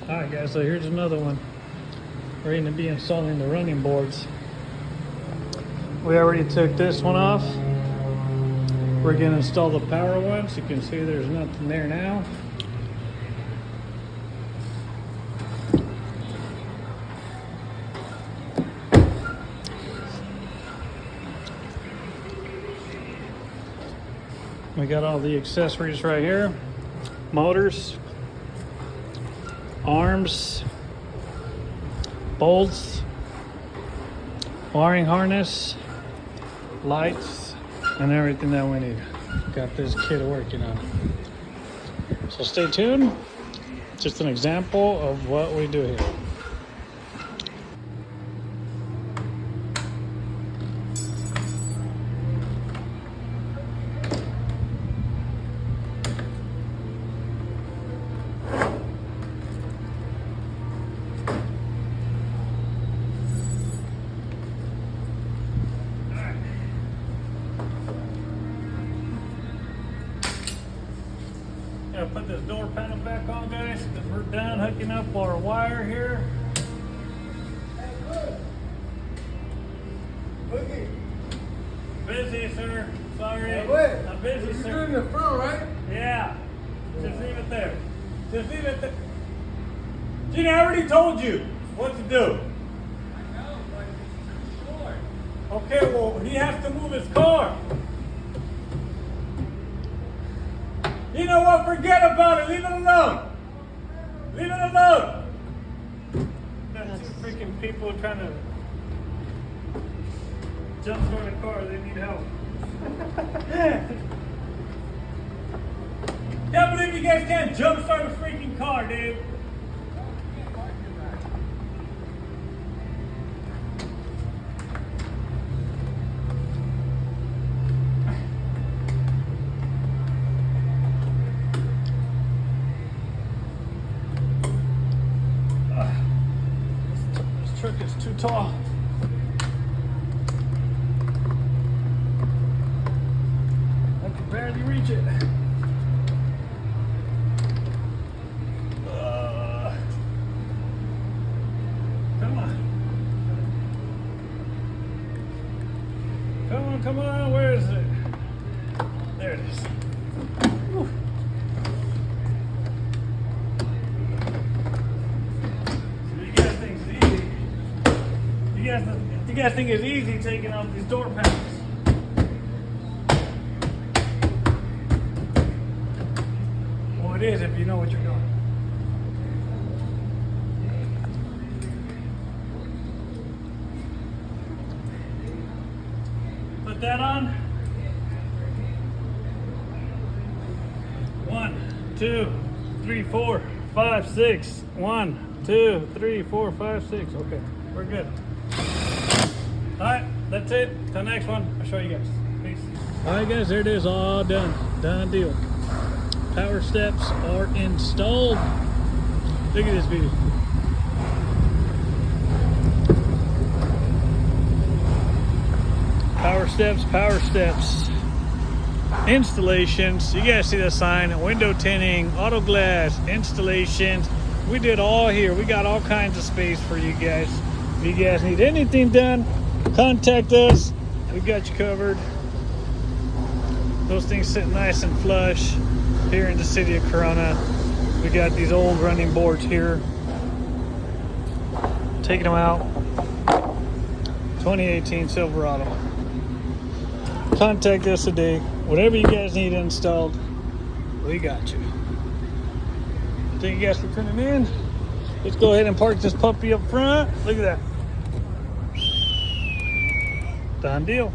Alright guys, so here's another one. We're going to be installing the running boards. We already took this one off. We're going to install the power one. So you can see there's nothing there now. We got all the accessories right here. Motors, arms, bolts, wiring harness, lights, and everything that we need. Got this kid working on. So stay tuned. Just an example of what we do here. Gotta put this door panel back on, guys, because we're done hooking up our wire here. Boogie. Busy, sir. Sorry. Hey, I'm busy, you're sir. doing the front, right? Yeah. Just leave it there. Just leave it there. Gene, I already told you what to do. I know, but it's short. Okay, well, he has to move his car. You know what? Forget about it. Leave it alone. Leave it alone. Got two freaking people trying to jump start a car. They need help. Can't believe you guys can't jump start a freaking car, dude. This truck is too tall. I can barely reach it. Come on. Come on, come on. Where is it? There it is. Whew. You guys think it's easy taking off these door panels? Well, it is if you know what you're doing. Put that on. 1, 2, 3, 4, 5, 6. 1, 2, 3, 4, 5, 6. Okay, we're good. Alright, that's it. Till next one, I'll show you guys. Peace. Alright guys, there it is, all done. Done deal. Power steps are installed. Look at this beauty. Power steps. Installations. You guys see the sign. Window tinting, auto glass, installations. We did all here. We got all kinds of space for you guys. If you guys need anything done, contact us. We got you covered. Those things sit nice and flush here in the city of Corona. We got these old running boards here. Taking them out. 2018 Silverado. Contact us today. Whatever you guys need installed, we got you. Thank you guys for tuning in. Let's go ahead and park this puppy up front. Look at that. Done deal.